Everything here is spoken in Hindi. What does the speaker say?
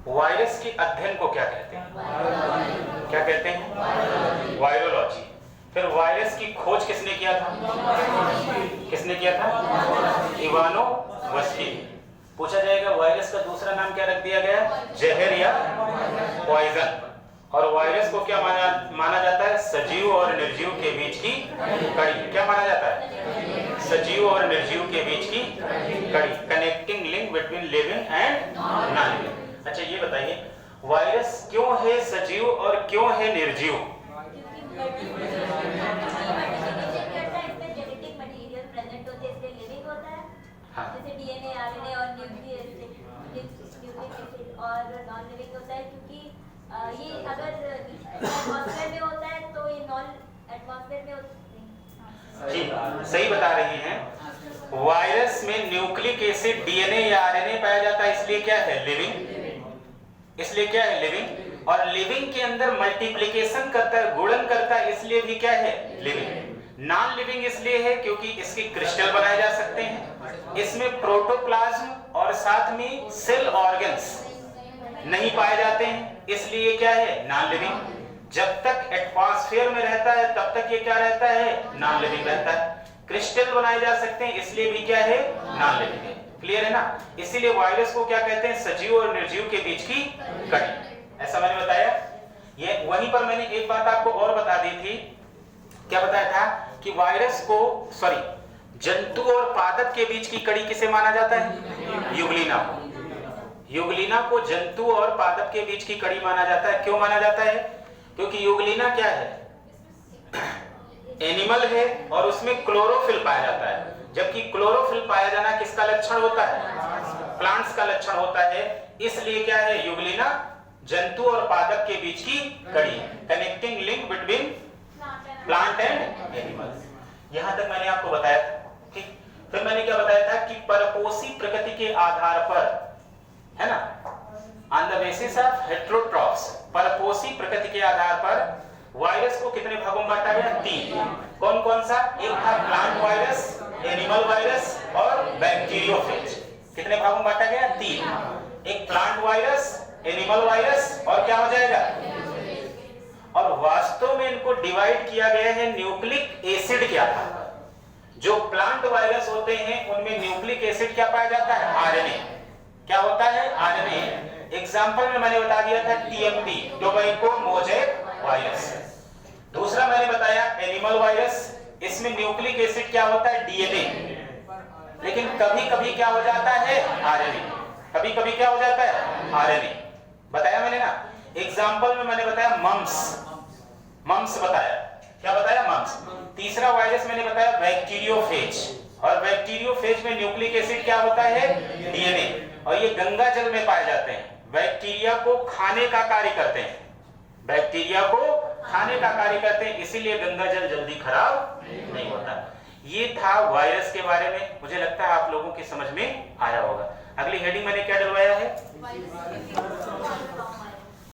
वायरस के अध्ययन को क्या कहते हैं? क्या कहते हैं? वायरोलॉजी। फिर वायरस की खोज किसने किया था? किसने किया था? इवानोवस्की। पूछा जाएगा वायरस का दूसरा नाम क्या रख दिया गया? जहर या पॉइजन। और वायरस को क्या माना जाता है? सजीव और निर्जीव के बीच की कड़ी। क्या माना जाता है? सजीव और निर्जीव के बीच की कड़ी, connecting link between living and non living. अच्छा ये बताइए, वायरस क्यों है सजीव और क्यों है निर्जीव? हाँ। जैसे डीएनए, आरएनए और न्यूक्लिक एसिड और नॉन लिविंग होता है क्योंकि ये अगर एटमॉस्फेयर में होता है तो ये नॉन एटमॉस्फेयर में होता है। जी सही बता रही हैं। वायरस में न्यूक्लिक एसिड, डीएनए या आरएनए पाया जाता है, इसलिए क्या है? लिविंग। इसलिए क्या है? लिविंग। और लिविंग के अंदर मल्टीप्लिकेशन करता है, गुणन करता है, इसलिए भी क्या है? लिविंग। नॉन लिविंग इसलिए है क्योंकि इसके क्रिस्टल बनाए जा सकते हैं, इसमें प्रोटोप्लाज्म और साथ में सेल ऑर्गन्स नहीं पाए जाते हैं, इसलिए क्या है? Non living. जब तक एटमॉस्फेयर में रहता है तब तक ये क्या रहता है? नॉन लिविंग रहता है। क्रिस्टल बनाए जा सकते हैं, इसलिए भी क्या है? नॉन लिविंग है। क्लियर है ना? इसीलिए वायरस को क्या कहते हैं? सजीव और निर्जीव के बीच की कड़ी। ऐसा मैंने बताया। ये वहीं पर मैंने एक बात आपको और बता दी थी। क्या बताया था कि वायरस को जंतु और पादप के बीच की कड़ी किसे माना जाता है? यूग्लिना को। यूग्लिना को जंतु और पादप के बीच की कड़ी माना जाता है। क्यों माना जाता है? क्योंकि यूग्लिना क्या है? एनिमल है और उसमें क्लोरोफिल पाया जाता है, जबकि क्लोरोफिल पाया जाना किसका लक्षण होता है? प्लांट्स का लक्षण होता है। इसलिए क्या है? यूग्लिना जंतु और पादप के बीच की कड़ी, connecting link between plant and animals. यहां तक मैंने आपको बताया था। ठीक, फिर मैंने क्या बताया था कि परपोषी प्रकृति के आधार पर, है ना, on the basis of heterotrophs, परपोषी प्रकृति के आधार पर वायरस को कितने भागों में बांटा गया? 3। कौन कौन सा? एक था प्लांट वायरस, एनिमल वायरस और बैक्टीरियोफेज। कितने भागों में बांटा गया? 3। एक प्लांट वायरस, एनिमल वायरस और क्या हो जाएगा? और वास्तव में इनको डिवाइड किया गया है न्यूक्लिक एसिड के आधार पर। जो प्लांट वायरस होते हैं उनमें न्यूक्लिक एसिड क्या पाया जाता है? आरएनए। क्या होता है? आरएनए। एग्जांपल में मैंने बता दिया था टीएमपी, टोबैको मोज़ेक वायरस। दूसरा मैंने बताया एनिमल वायरस, इसमें न्यूक्लिक एसिड क्या होता है? डीएनए। लेकिन कभी कभी क्या हो जाता है? आरएनए। कभी कभी क्या हो जाता है? आरएनए। बताया मैंने ना। एग्जांपल में मैंने बताया मम्स बताया। क्या बताया? मम्स। तीसरा वायरस मैंने बताया बैक्टीरियोफेज, और बैक्टीरियोफेज में न्यूक्लिक एसिड क्या होता है? डीएनए। और ये गंगा जल में पाए जाते हैं। बैक्टीरिया को खाने का कार्य करते हैं, बैक्टीरिया को खाने का कार्य करते हैं, इसीलिए गंगा जल जल्दी खराब नहीं होता। ये था वायरस के बारे में। मुझे लगता है आप लोगों की समझ में आया होगा। अगली हेडिंग मैंने क्या डलवाया है?